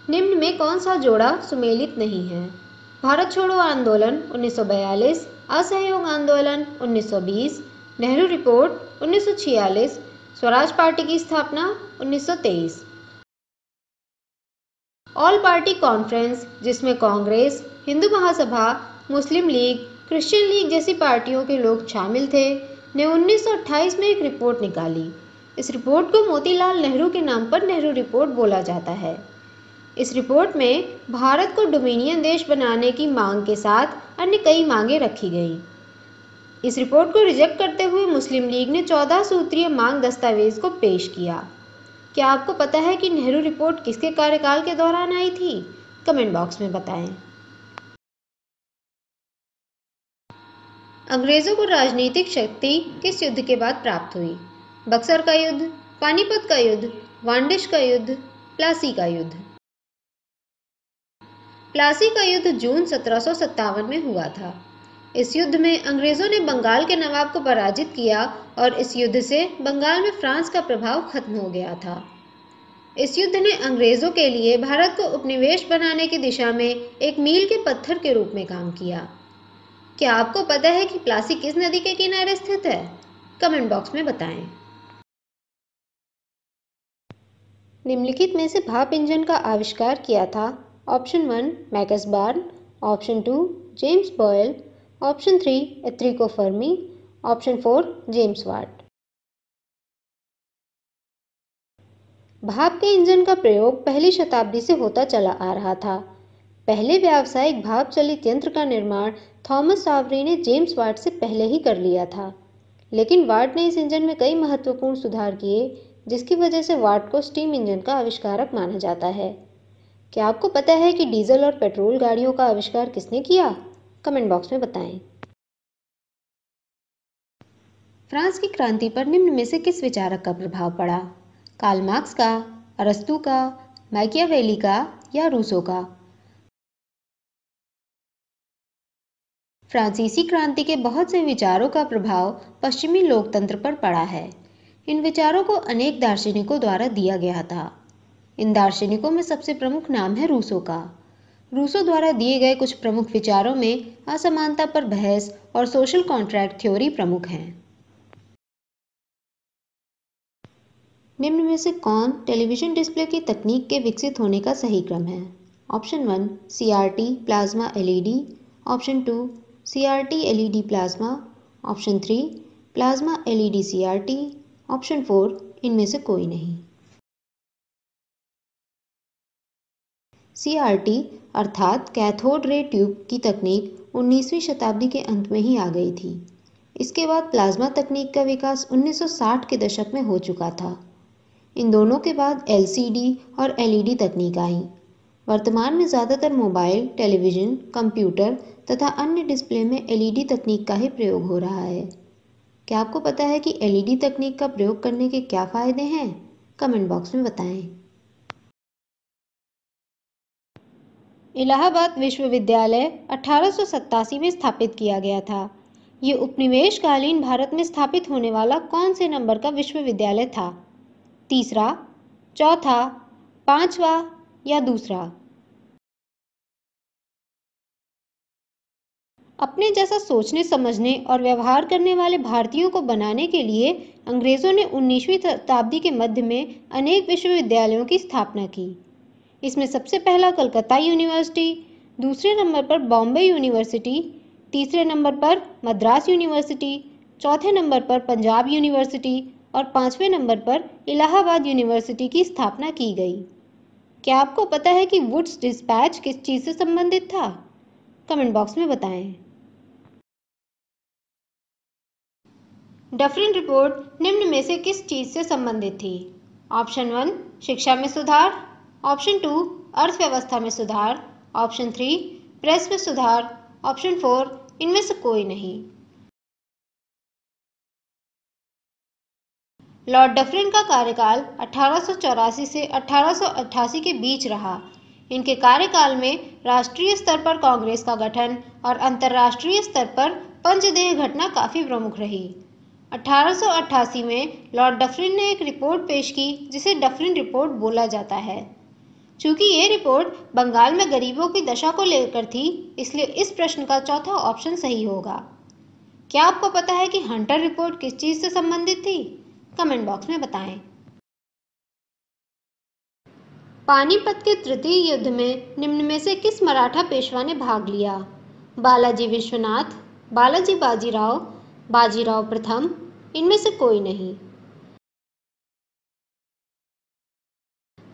निम्न में कौन सा जोड़ा सुमेलित नहीं है? भारत छोड़ो आंदोलन 1942, असहयोग आंदोलन 1920, नेहरू रिपोर्ट 1946, स्वराज पार्टी की स्थापना 1923। ऑल पार्टी कॉन्फ्रेंस, जिसमें कांग्रेस, हिंदू महासभा, मुस्लिम लीग, क्रिश्चियन लीग जैसी पार्टियों के लोग शामिल थे, ने 1928 में एक रिपोर्ट निकाली। इस रिपोर्ट को मोतीलाल नेहरू के नाम पर नेहरू रिपोर्ट बोला जाता है। इस रिपोर्ट में भारत को डोमिनियन देश बनाने की मांग के साथ अन्य कई मांगें रखी गईं। इस रिपोर्ट को रिजेक्ट करते हुए मुस्लिम लीग ने 14 सूत्रीय मांग दस्तावेज को पेश किया। क्या आपको पता है कि नेहरू रिपोर्ट किसके कार्यकाल के दौरान आई थी? कमेंट बॉक्स में बताएं। अंग्रेजों को राजनीतिक शक्ति किस युद्ध के बाद प्राप्त हुई? बक्सर का युद्ध, पानीपत का युद्ध, वांडिश का युद्ध, प्लासी का युद्ध। प्लासी का युद्ध जून 1757 में हुआ था। इस युद्ध में अंग्रेजों ने बंगाल के नवाब को पराजित किया और इस युद्ध से बंगाल में फ्रांस का प्रभाव खत्म हो गया था। इस युद्ध ने अंग्रेजों के लिए भारत को उपनिवेश बनाने की दिशा में एक मील के पत्थर के रूप में काम किया। क्या आपको पता है कि प्लासी किस नदी के किनारे स्थित है? कमेंट बॉक्स में बताएं। निम्नलिखित में से भाप इंजन का आविष्कार किया था? Option 1 Max Born, option 2 James Boyle, option 3 Enrico Fermi, option 4 James Watt. भाप के इंजन का प्रयोग पहली शताब्दी से होता चला आ रहा था। पहले व्यावसायिक भाप चलित यंत्र का निर्माण थॉमस सावरी ने जेम्स वाट से पहले ही कर लिया था, लेकिन वाट ने इस इंजन में कई महत्वपूर्ण सुधार किए, जिसकी वजह से वाट को स्टीम इंजन का आविष्कारक माना जाता है। क्या आपको पता है कि डीजल और पेट्रोल गाड़ियों का आविष्कार किसने किया? कमेंट बॉक्स में बताएं। फ्रांस की क्रांति पर निम्न में से किस विचारक का प्रभाव पड़ा? कार्ल मार्क्स का, अरस्तू का, मैकियावेली का या रूसो का? फ्रांसीसी क्रांति के बहुत से विचारों का प्रभाव पश्चिमी लोकतंत्र पर पड़ा है। इन विचारों को अनेक दार्शनिकों द्वारा दिया गया था। इन दार्शनिकों में सबसे प्रमुख नाम है रूसो का। रूसो द्वारा दिए गए कुछ प्रमुख विचारों में असमानता पर बहस और सोशल कॉन्ट्रैक्ट थ्योरी प्रमुख हैं। निम्न में से कौन टेलीविजन डिस्प्ले की तकनीक के विकसित होने का सही क्रम है? Option 1 CRT plasma LED, option 2 CRT LED plasma, option 3 plasma LED CRT, option 4 इनमें से कोई नहीं। CRT अर्थात कैथोड रे ट्यूब की तकनीक 19वीं शताब्दी के अंत में ही आ गई थी। इसके बाद प्लाज्मा तकनीक का विकास 1960 के दशक में हो चुका था। इन दोनों के बाद LCD और LED तकनीक आई। वर्तमान में ज़्यादातर मोबाइल, टेलीविज़न, कंप्यूटर तथा अन्य डिस्प्ले में LED तकनीक का ही प्रयोग हो रहा है। क्या आपको पता है कि LED तकनीक का प्रयोग करने के क्या फ़ायदे हैं? कमेंट बॉक्स में बताएं। इलाहाबाद विश्वविद्यालय 1887 में स्थापित किया गया था। ये उपनिवेशकालीन भारत में स्थापित होने वाला कौन से नंबर का विश्वविद्यालय था? तीसरा, चौथा, पांचवा या दूसरा? अपने जैसा सोचने, समझने और व्यवहार करने वाले भारतीयों को बनाने के लिए अंग्रेजों ने 19वीं शताब्दी के मध्य में अनेक विश्वविद्यालयों की स्थापना की। इसमें सबसे पहला कलकत्ता यूनिवर्सिटी, दूसरे नंबर पर बॉम्बे यूनिवर्सिटी, तीसरे नंबर पर मद्रास यूनिवर्सिटी, चौथे नंबर पर पंजाब यूनिवर्सिटी और पांचवें नंबर पर इलाहाबाद यूनिवर्सिटी की स्थापना की गई। क्या आपको पता है कि वुड्स डिस्पैच किस चीज़ से संबंधित था? कमेंट बॉक्स में बताएं। डफरिन रिपोर्ट निम्न में से किस चीज़ से संबंधित थी? ऑप्शन 1 शिक्षा में सुधार, ऑप्शन 2 अर्थव्यवस्था में सुधार, ऑप्शन 3 प्रेस में सुधार, ऑप्शन 4 इनमें से कोई नहीं। लॉर्ड डफरिन का कार्यकाल 1884 से 1888 के बीच रहा। इनके कार्यकाल में राष्ट्रीय स्तर पर कांग्रेस का गठन और अंतर्राष्ट्रीय स्तर पर पंचदेह घटना काफी प्रमुख रही। 1888 में लॉर्ड डफरिन ने एक रिपोर्ट पेश की, जिसे डफरिन रिपोर्ट बोला जाता है। चूंकि ये रिपोर्ट बंगाल में गरीबों की दशा को लेकर थी, इसलिए इस प्रश्न का चौथा ऑप्शन सही होगा। क्या आपको पता है कि हंटर रिपोर्ट किस चीज से संबंधित थी? कमेंट बॉक्स में बताएं। पानीपत के तृतीय युद्ध में निम्न में से किस मराठा पेशवा ने भाग लिया? बालाजी विश्वनाथ, बालाजी बाजीराव, बाजीराव प्रथम, इनमें से कोई नहीं।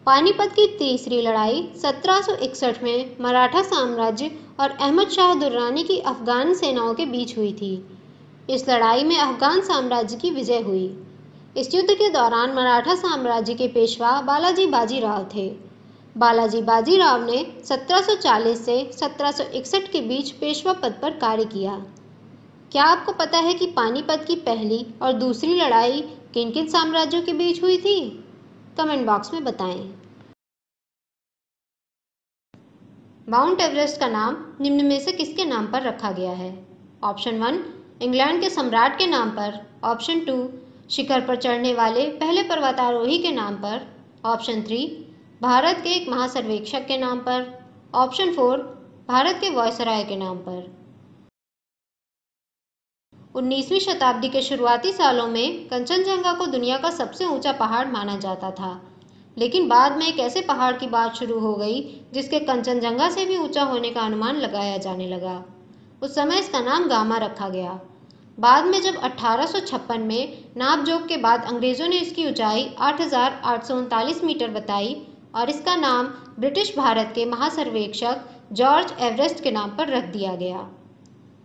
पानीपत की तीसरी लड़ाई 1761 में मराठा साम्राज्य और अहमद शाह दुर्रानी की अफगान सेनाओं के बीच हुई थी। इस लड़ाई में अफगान साम्राज्य की विजय हुई। इस युद्ध के दौरान मराठा साम्राज्य के पेशवा बालाजी बाजीराव थे। बालाजी बाजीराव ने 1740 से 1761 के बीच पेशवा पद पर कार्य किया। क्या आपको पता है कि पानीपत की पहली और दूसरी लड़ाई किन किन साम्राज्यों के बीच हुई थी? कमेंट बॉक्स में बताएं। माउंट एवरेस्ट का नाम निम्न में से किसके नाम पर रखा गया है? ऑप्शन 1 इंग्लैंड के सम्राट के नाम पर, ऑप्शन 2 शिखर पर चढ़ने वाले पहले पर्वतारोही के नाम पर, ऑप्शन 3 भारत के एक महासर्वेक्षक के नाम पर, ऑप्शन 4 भारत के वायसराय के नाम पर। 19वीं शताब्दी के शुरुआती सालों में कंचनजंगा को दुनिया का सबसे ऊंचा पहाड़ माना जाता था, लेकिन बाद में एक ऐसे पहाड़ की बात शुरू हो गई जिसके कंचनजंगा से भी ऊंचा होने का अनुमान लगाया जाने लगा। उस समय इसका नाम गामा रखा गया। बाद में जब 1856 में नापजोख के बाद अंग्रेजों ने इसकी ऊंचाई 8,839 मीटर बताई और इसका नाम ब्रिटिश भारत के महासर्वेक्षक जॉर्ज एवरेस्ट के नाम पर रख दिया गया।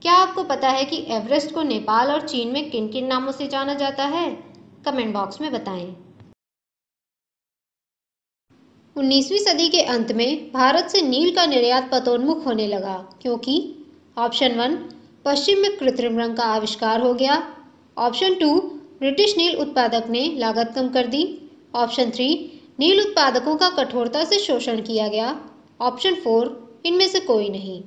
क्या आपको पता है कि एवरेस्ट को नेपाल और चीन में किन किन नामों से जाना जाता है? कमेंट बॉक्स में बताएं। 19वीं सदी के अंत में भारत से नील का निर्यात पतोन्मुख होने लगा क्योंकि ऑप्शन 1 पश्चिम में कृत्रिम रंग का आविष्कार हो गया, ऑप्शन 2 ब्रिटिश नील उत्पादक ने लागत कम कर दी, ऑप्शन 3 नील उत्पादकों का कठोरता से शोषण किया गया, ऑप्शन 4 इनमें से कोई नहीं।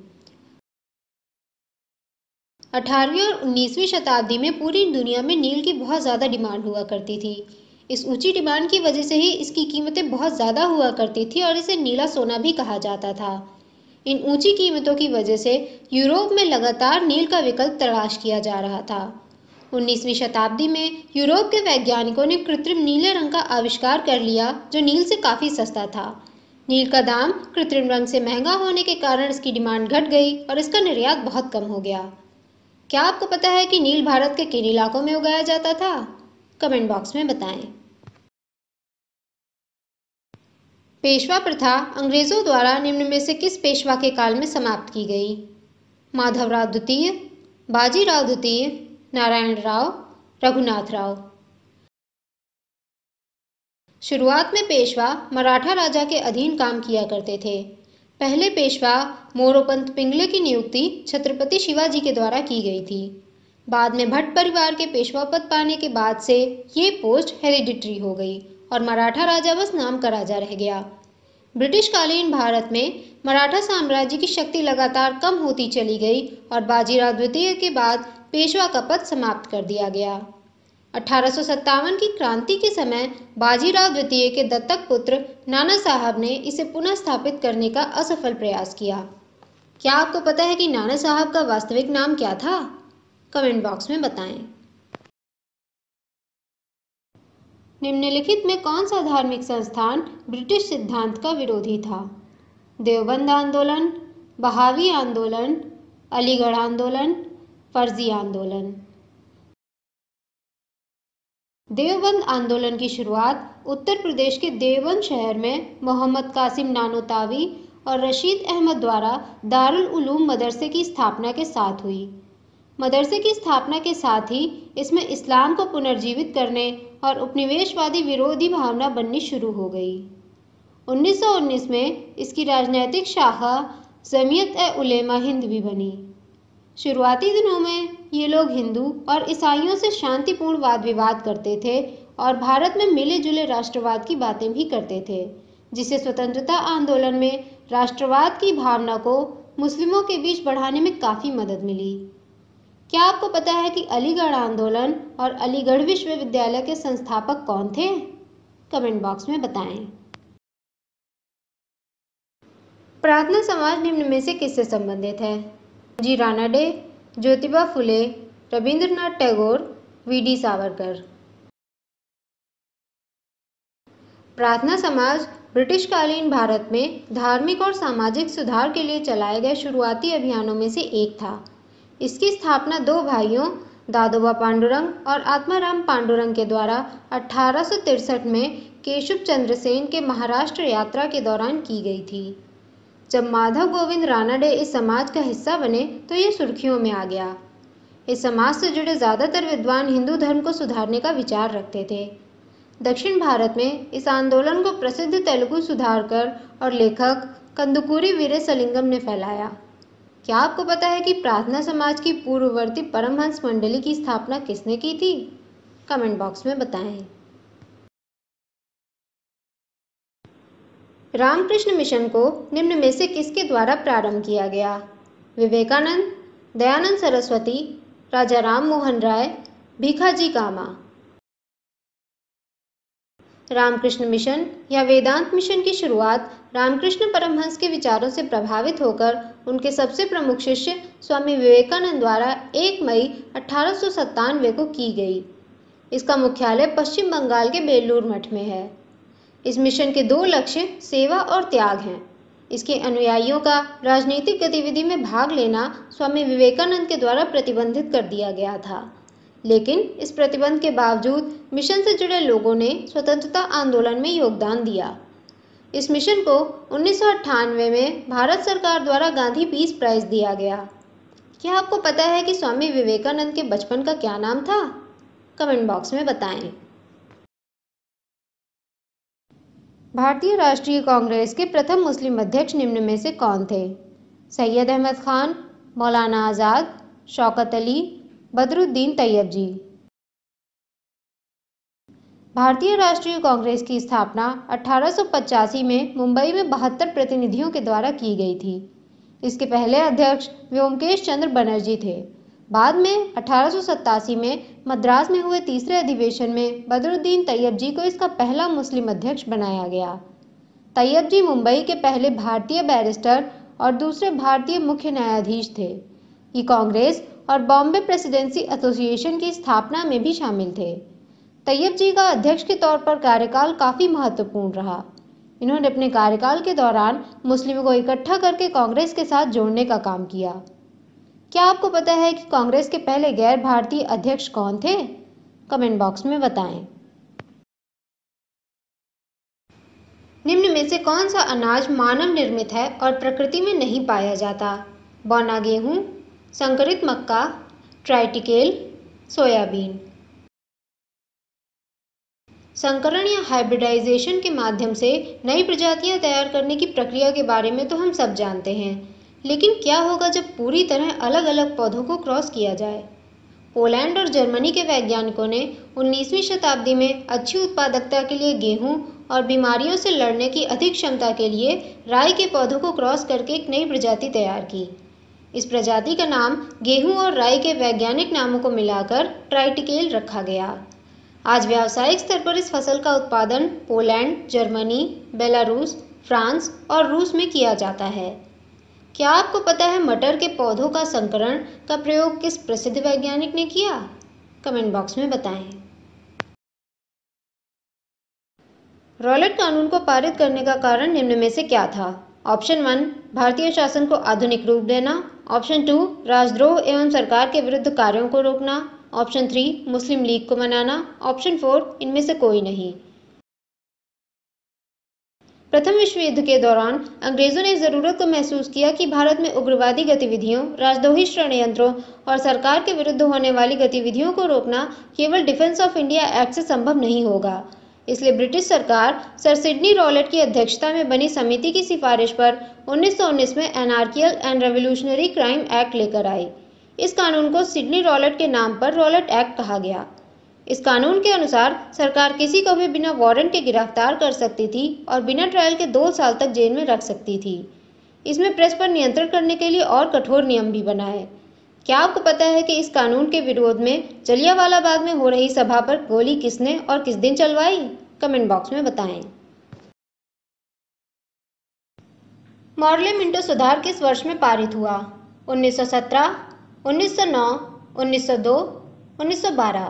18वीं और 19वीं शताब्दी में पूरी दुनिया में नील की बहुत ज़्यादा डिमांड हुआ करती थी। इस ऊंची डिमांड की वजह से ही इसकी कीमतें बहुत ज़्यादा हुआ करती थी और इसे नीला सोना भी कहा जाता था। इन ऊंची कीमतों की वजह से यूरोप में लगातार नील का विकल्प तलाश किया जा रहा था। 19वीं शताब्दी में यूरोप के वैज्ञानिकों ने कृत्रिम नीले रंग का आविष्कार कर लिया जो नील से काफ़ी सस्ता था। नील का दाम कृत्रिम रंग से महंगा होने के कारण इसकी डिमांड घट गई और इसका निर्यात बहुत कम हो गया। क्या आपको पता है कि नील भारत के किन इलाकों में उगाया जाता था? कमेंट बॉक्स में बताएं। पेशवा प्रथा अंग्रेजों द्वारा निम्न में से किस पेशवा के काल में समाप्त की गई? माधवराव द्वितीय, बाजीराव द्वितीय, नारायण राव, रघुनाथ राव। शुरुआत में पेशवा मराठा राजा के अधीन काम किया करते थे। पहले पेशवा मोरोपंत पिंगले की नियुक्ति छत्रपति शिवाजी के द्वारा की गई थी। बाद में भट्ट परिवार के पेशवा पद पाने के बाद से ये पोस्ट हेरिडिटरी हो गई और मराठा राजा बस नाम का राजा रह गया। ब्रिटिशकालीन भारत में मराठा साम्राज्य की शक्ति लगातार कम होती चली गई और बाजीराव द्वितीय के बाद पेशवा का पद समाप्त कर दिया गया। 1857 की क्रांति के समय बाजीराव द्वितीय के दत्तक पुत्र नाना साहब ने इसे पुनः स्थापित करने का असफल प्रयास किया। क्या आपको पता है कि नाना साहब का वास्तविक नाम क्या था? कमेंट बॉक्स में बताएं। निम्नलिखित में कौन सा धार्मिक संस्थान ब्रिटिश सिद्धांत का विरोधी था? देवबंद आंदोलन, बहावी आंदोलन, अलीगढ़ आंदोलन, फर्जी आंदोलन। देवबंद आंदोलन की शुरुआत उत्तर प्रदेश के देवबंद शहर में मोहम्मद कासिम नानोतावी और रशीद अहमद द्वारा दारुल उलूम मदरसे की स्थापना के साथ हुई। मदरसे की स्थापना के साथ ही इसमें इस्लाम को पुनर्जीवित करने और उपनिवेशवादी विरोधी भावना बननी शुरू हो गई। 1919 में इसकी राजनैतिक शाखा जमीयत-ए-उलेमा हिंद भी बनी। शुरुआती दिनों में ये लोग हिंदू और ईसाइयों से शांतिपूर्ण वाद विवाद करते थे और भारत में मिले जुले राष्ट्रवाद की बातें भी करते थे, जिससे स्वतंत्रता आंदोलन में राष्ट्रवाद की भावना को मुस्लिमों के बीच बढ़ाने में काफ़ी मदद मिली। क्या आपको पता है कि अलीगढ़ आंदोलन और अलीगढ़ विश्वविद्यालय के संस्थापक कौन थे? कमेंट बॉक्स में बताएं। प्रार्थना समाज निम्न में से किससे संबंधित है? जी रानाडे, ज्योतिबा फुले, रविंद्रनाथ टैगोर, वीडी सावरकर। प्रार्थना समाज ब्रिटिशकालीन भारत में धार्मिक और सामाजिक सुधार के लिए चलाए गए शुरुआती अभियानों में से एक था। इसकी स्थापना दो भाइयों दादोबा पांडुरंग और आत्माराम पांडुरंग के द्वारा 1863 में केशव चंद्र सेन के महाराष्ट्र यात्रा के दौरान की गई थी। जब माधव गोविंद रानाडे इस समाज का हिस्सा बने तो ये सुर्खियों में आ गया। इस समाज से जुड़े ज़्यादातर विद्वान हिंदू धर्म को सुधारने का विचार रखते थे। दक्षिण भारत में इस आंदोलन को प्रसिद्ध तेलुगु सुधारकर और लेखक कंदुकूरी वीरेसलिंगम ने फैलाया। क्या आपको पता है कि प्रार्थना समाज की पूर्ववर्ती परमहंस मंडली की स्थापना किसने की थी? कमेंट बॉक्स में बताएं। रामकृष्ण मिशन को निम्न में से किसके द्वारा प्रारंभ किया गया? विवेकानंद, दयानंद सरस्वती, राजा राम मोहन राय, भीखाजी कामा। रामकृष्ण मिशन या वेदांत मिशन की शुरुआत रामकृष्ण परमहंस के विचारों से प्रभावित होकर उनके सबसे प्रमुख शिष्य स्वामी विवेकानंद द्वारा 1 मई 1897 को की गई। इसका मुख्यालय पश्चिम बंगाल के बेलूर मठ में है। इस मिशन के दो लक्ष्य सेवा और त्याग हैं। इसके अनुयायियों का राजनीतिक गतिविधि में भाग लेना स्वामी विवेकानंद के द्वारा प्रतिबंधित कर दिया गया था, लेकिन इस प्रतिबंध के बावजूद मिशन से जुड़े लोगों ने स्वतंत्रता आंदोलन में योगदान दिया। इस मिशन को 1998 में भारत सरकार द्वारा गांधी पीस प्राइज दिया गया। क्या आपको पता है कि स्वामी विवेकानंद के बचपन का क्या नाम था? कमेंट बॉक्स में बताएं। भारतीय राष्ट्रीय कांग्रेस के प्रथम मुस्लिम अध्यक्ष निम्न में से कौन थे? सैयद अहमद खान, मौलाना आज़ाद, शौकत अली, बदरुद्दीन तैयबजी। भारतीय राष्ट्रीय कांग्रेस की स्थापना 1885 में मुंबई में 72 प्रतिनिधियों के द्वारा की गई थी। इसके पहले अध्यक्ष व्योमकेश चंद्र बनर्जी थे। बाद में 1887 में मद्रास में हुए तीसरे अधिवेशन में बदरुद्दीन तैयबजी को इसका पहला मुस्लिम अध्यक्ष बनाया गया। तैयबजी मुंबई के पहले भारतीय बैरिस्टर और दूसरे भारतीय मुख्य न्यायाधीश थे। ये कांग्रेस और बॉम्बे प्रेसिडेंसी एसोसिएशन की स्थापना में भी शामिल थे। तैयबजी का अध्यक्ष के तौर पर कार्यकाल काफ़ी महत्वपूर्ण रहा। इन्होंने अपने कार्यकाल के दौरान मुस्लिमों को इकट्ठा करके कांग्रेस के साथ जोड़ने का काम किया। क्या आपको पता है कि कांग्रेस के पहले गैर भारतीय अध्यक्ष कौन थे? कमेंट बॉक्स में बताएं। निम्न में से कौन सा अनाज मानव निर्मित है और प्रकृति में नहीं पाया जाता? बौना गेहूं, संकरित मक्का, ट्राइटिकेल, सोयाबीन। संकरण या हाइब्रिडाइजेशन के माध्यम से नई प्रजातियां तैयार करने की प्रक्रिया के बारे में तो हम सब जानते हैं, लेकिन क्या होगा जब पूरी तरह अलग अलग पौधों को क्रॉस किया जाए? पोलैंड और जर्मनी के वैज्ञानिकों ने 19वीं शताब्दी में अच्छी उत्पादकता के लिए गेहूं और बीमारियों से लड़ने की अधिक क्षमता के लिए राई के पौधों को क्रॉस करके एक नई प्रजाति तैयार की। इस प्रजाति का नाम गेहूं और राई के वैज्ञानिक नामों को मिलाकर ट्राइटिकेल रखा गया। आज व्यावसायिक स्तर पर इस फसल का उत्पादन पोलैंड, जर्मनी, बेलारूस, फ्रांस और रूस में किया जाता है। क्या आपको पता है मटर के पौधों का संकरण का प्रयोग किस प्रसिद्ध वैज्ञानिक ने किया? कमेंट बॉक्स में बताएं। रॉलेट कानून को पारित करने का कारण निम्न में से क्या था? ऑप्शन 1 भारतीय शासन को आधुनिक रूप देना, ऑप्शन 2 राजद्रोह एवं सरकार के विरुद्ध कार्यों को रोकना, ऑप्शन 3 मुस्लिम लीग को मनाना, ऑप्शन 4 इनमें से कोई नहीं। प्रथम विश्व युद्ध के दौरान अंग्रेजों ने इस जरूरत को महसूस किया कि भारत में उग्रवादी गतिविधियों, राजद्रोही षड्यंत्रों और सरकार के विरुद्ध होने वाली गतिविधियों को रोकना केवल डिफेंस ऑफ इंडिया एक्ट से संभव नहीं होगा। इसलिए ब्रिटिश सरकार सर सिडनी रॉलेट की अध्यक्षता में बनी समिति की सिफारिश पर 1919 में एनार्कियल एंड रेवोल्यूशनरी क्राइम एक्ट लेकर आई। इस कानून को सिडनी रॉलेट के नाम पर रॉलेट एक्ट कहा गया। इस कानून के अनुसार सरकार किसी को भी बिना वारंट के गिरफ्तार कर सकती थी और बिना ट्रायल के 2 साल तक जेल में रख सकती थी। इसमें प्रेस पर नियंत्रण करने के लिए और कठोर नियम भी बनाए। क्या आपको पता है कि इस कानून के विरोध में जलियांवाला बाग में हो रही सभा पर गोली किसने और किस दिन चलवाई? कमेंट बॉक्स में बताएं। मॉर्ले मिंटो सुधार किस वर्ष में पारित हुआ? 1917, 1909, 1902, 1912।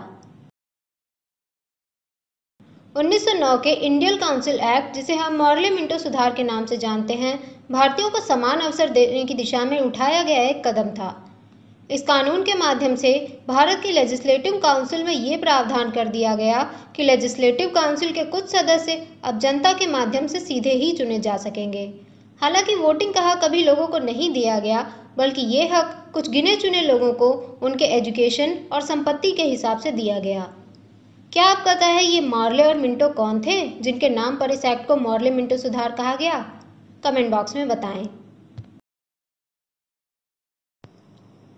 1909 के इंडियन काउंसिल एक्ट, जिसे हम मॉर्ले मिंटो सुधार के नाम से जानते हैं, भारतीयों को समान अवसर देने की दिशा में उठाया गया एक कदम था। इस कानून के माध्यम से भारत की लेजिस्लेटिव काउंसिल में ये प्रावधान कर दिया गया कि लेजिस्लेटिव काउंसिल के कुछ सदस्य अब जनता के माध्यम से सीधे ही चुने जा सकेंगे। हालांकि वोटिंग का हक कभी लोगों को नहीं दिया गया, बल्कि ये हक कुछ गिने चुने लोगों को उनके एजुकेशन और संपत्ति के हिसाब से दिया गया। क्या आपको पता है ये मॉर्ले और मिंटो कौन थे, जिनके नाम पर इस एक्ट को मॉर्ले मिंटो सुधार कहा गया? कमेंट बॉक्स में बताएं।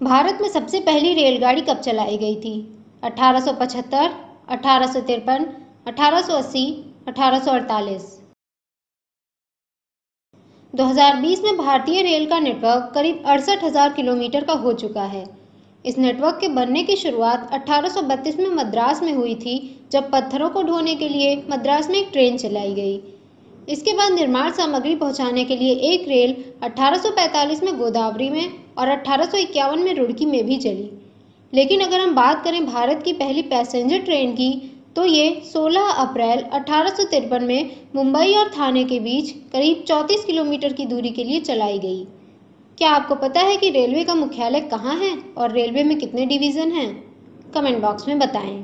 भारत में सबसे पहली रेलगाड़ी कब चलाई गई थी? 1875, 1853, 1880, 1848। 2020 में भारतीय रेल का नेटवर्क करीब 68,000 किलोमीटर का हो चुका है। इस नेटवर्क के बनने की शुरुआत 1832 में मद्रास में हुई थी, जब पत्थरों को ढोने के लिए मद्रास में एक ट्रेन चलाई गई। इसके बाद निर्माण सामग्री पहुंचाने के लिए एक रेल 1845 में गोदावरी में और 1851 में रुड़की में भी चली। लेकिन अगर हम बात करें भारत की पहली पैसेंजर ट्रेन की, तो ये 16 अप्रैल 1853 में मुंबई और थाने के बीच करीब 34 किलोमीटर की दूरी के लिए चलाई गई। क्या आपको पता है कि रेलवे का मुख्यालय कहाँ है और रेलवे में कितने डिवीज़न हैं? कमेंट बॉक्स में बताएं।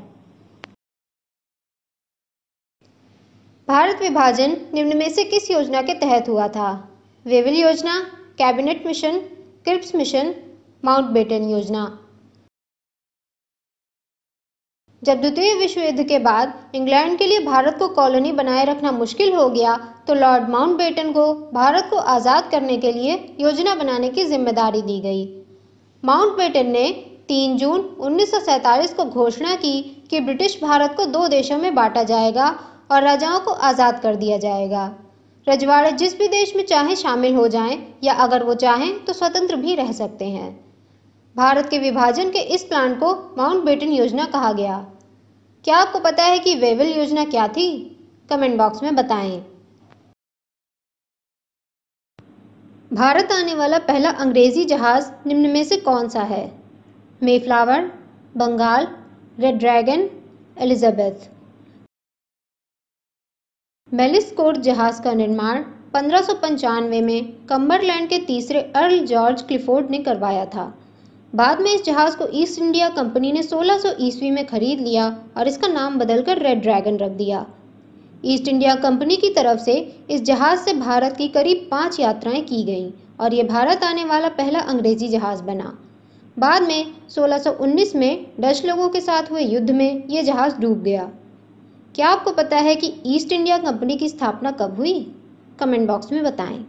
भारत विभाजन निम्न में से किस योजना के तहत हुआ था? वेवल योजना, cabinet mission, Cripps mission, Mountbatten योजना। जब द्वितीय विश्व युद्ध के बाद इंग्लैंड के लिए भारत को कॉलोनी बनाए रखना मुश्किल हो गया, तो लॉर्ड माउंटबेटन को भारत को आज़ाद करने के लिए योजना बनाने की जिम्मेदारी दी गई। माउंटबेटन ने 3 जून 1947 को घोषणा की कि ब्रिटिश भारत को 2 देशों में बांटा जाएगा और राजाओं को आज़ाद कर दिया जाएगा। रजवाड़े जिस भी देश में चाहे शामिल हो जाएं, या अगर वो चाहें तो स्वतंत्र भी रह सकते हैं। भारत के विभाजन के इस प्लान को माउंटबेटन योजना कहा गया। क्या आपको पता है कि वेवल योजना क्या थी? कमेंट बॉक्स में बताएं। भारत आने वाला पहला अंग्रेजी जहाज निम्न में से कौन सा है? Mayflower, Bengal, red dragon, Elizabeth. मेलिस्कोर्ट जहाज का निर्माण 1595 में कम्बरलैंड के तीसरे अर्ल जॉर्ज क्लिफोर्ड ने करवाया था। बाद में इस जहाज को ईस्ट इंडिया कंपनी ने 1600 ईस्वी में खरीद लिया और इसका नाम बदलकर रेड ड्रैगन रख दिया। ईस्ट इंडिया कंपनी की तरफ से इस जहाज से भारत की करीब 5 यात्राएं की गईं और ये भारत आने वाला पहला अंग्रेजी जहाज बना। बाद में 1619 में डच लोगों के साथ हुए युद्ध में ये जहाज डूब गया। क्या आपको पता है कि ईस्ट इंडिया कंपनी की स्थापना कब हुई? कमेंट बॉक्स में बताएं।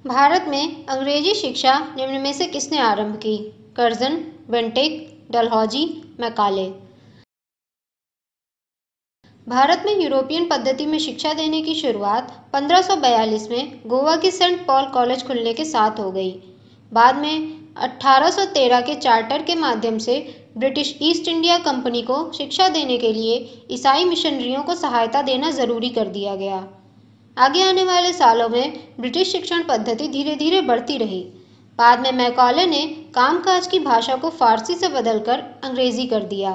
भारत में अंग्रेजी शिक्षा निम्न में से किसने आरंभ की? Curzon, Bentinck, Dalhousie, Macaulay. Bharat में यूरोपियन पद्धति में शिक्षा देने की शुरुआत 1542 में गोवा के सेंट पॉल कॉलेज खुलने के साथ हो गई। बाद में 1813 के चार्टर के माध्यम से ब्रिटिश ईस्ट इंडिया कंपनी को शिक्षा देने के लिए ईसाई मिशनरियों को सहायता देना जरूरी कर दिया गया। आगे आने वाले सालों में ब्रिटिश शिक्षण पद्धति धीरे धीरे बढ़ती रही। बाद में मैकाले ने कामकाज की भाषा को फारसी से बदलकर अंग्रेजी कर दिया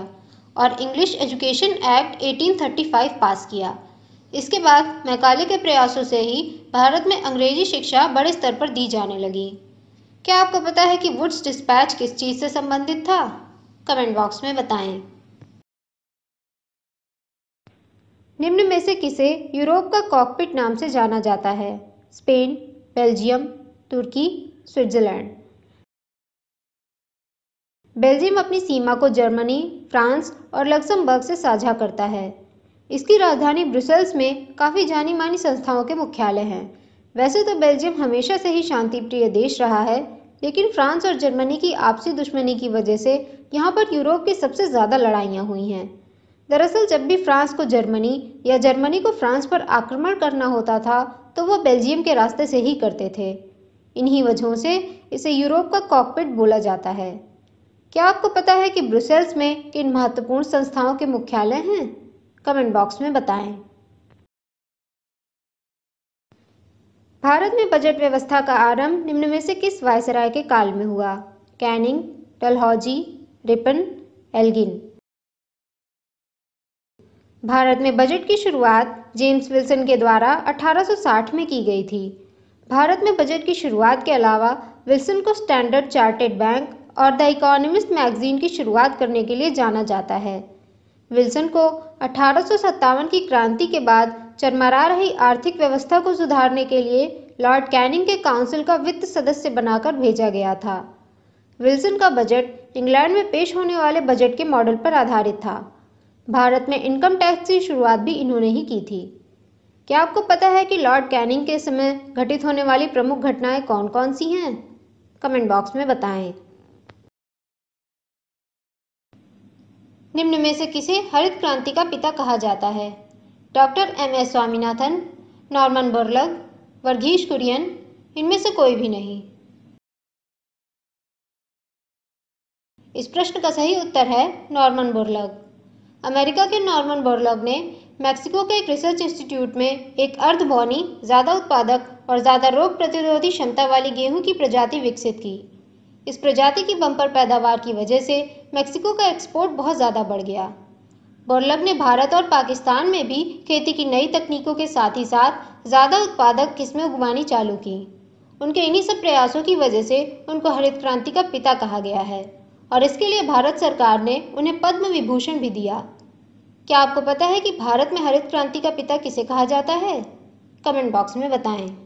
और इंग्लिश एजुकेशन एक्ट 1835 पास किया। इसके बाद मैकाले के प्रयासों से ही भारत में अंग्रेजी शिक्षा बड़े स्तर पर दी जाने लगी। क्या आपको पता है कि वुड्स डिस्पैच किस चीज़ से संबंधित था? कमेंट बॉक्स में बताएं। निम्न में से किसे यूरोप का कॉकपिट नाम से जाना जाता है? स्पेन, बेल्जियम, तुर्की, स्विट्जरलैंड। बेल्जियम अपनी सीमा को जर्मनी, फ्रांस और लक्समबर्ग से साझा करता है। इसकी राजधानी ब्रुसेल्स में काफ़ी जानी मानी संस्थाओं के मुख्यालय हैं। वैसे तो बेल्जियम हमेशा से ही शांतिप्रिय देश रहा है, लेकिन फ्रांस और जर्मनी की आपसी दुश्मनी की वजह से यहाँ पर यूरोप की सबसे ज़्यादा लड़ाइयाँ हुई हैं। दरअसल जब भी फ्रांस को जर्मनी या जर्मनी को फ्रांस पर आक्रमण करना होता था, तो वह बेल्जियम के रास्ते से ही करते थे। इन्हीं वजहों से इसे यूरोप का कॉकपिट बोला जाता है। क्या आपको पता है कि ब्रुसेल्स में किन महत्वपूर्ण संस्थाओं के मुख्यालय हैं? कमेंट बॉक्स में बताएं। भारत में बजट व्यवस्था का आरंभ निम्न में से किस वायसराय के काल में हुआ? Canning, Dalhousie, Ripon, Elgin. Bharat में बजट की शुरुआत जेम्स विल्सन के द्वारा 1860 में की गई थी। भारत में बजट की शुरुआत के अलावा विल्सन को स्टैंडर्ड चार्टर्ड बैंक और द इकोनॉमिस्ट मैगजीन की शुरुआत करने के लिए जाना जाता है। विल्सन को 1857 की क्रांति के बाद चरमरा रही आर्थिक व्यवस्था को सुधारने के लिए लॉर्ड कैनिंग के काउंसिल का वित्त सदस्य बनाकर भेजा गया था। विल्सन का बजट इंग्लैंड में पेश होने वाले बजट के मॉडल पर आधारित था। भारत में इनकम टैक्स की शुरुआत भी इन्होंने ही की थी। क्या आपको पता है कि लॉर्ड कैनिंग के समय घटित होने वाली प्रमुख घटनाएं कौन-कौन सी हैं? कमेंट बॉक्स में बताएं। निम्न में से किसे हरित क्रांति का पिता कहा जाता है? Doctor MS. Swaminathan, Norman Borlaug, Verghese Kurien, इनमें से कोई भी नहीं। इस प्रश्न का सही उत्तर है नॉर्मन बोरलग। अमेरिका के नॉर्मन बोरलग ने मैक्सिको के एक रिसर्च इंस्टीट्यूट में एक अर्ध-बौनी, ज़्यादा उत्पादक और ज़्यादा रोग प्रतिरोधी क्षमता वाली गेहूं की प्रजाति विकसित की। इस प्रजाति की बम्पर पैदावार की वजह से मैक्सिको का एक्सपोर्ट बहुत ज़्यादा बढ़ गया। बोरलग ने भारत और पाकिस्तान में भी खेती की नई तकनीकों के साथ ही साथ ज़्यादा उत्पादक किस्में उगवानी चालू की। उनके इन्हीं सब प्रयासों की वजह से उनको हरित क्रांति का पिता कहा गया है और इसके लिए भारत सरकार ने उन्हें पद्म विभूषण भी दिया। क्या आपको पता है कि भारत में हरित क्रांति का पिता किसे कहा जाता है? कमेंट बॉक्स में बताएं।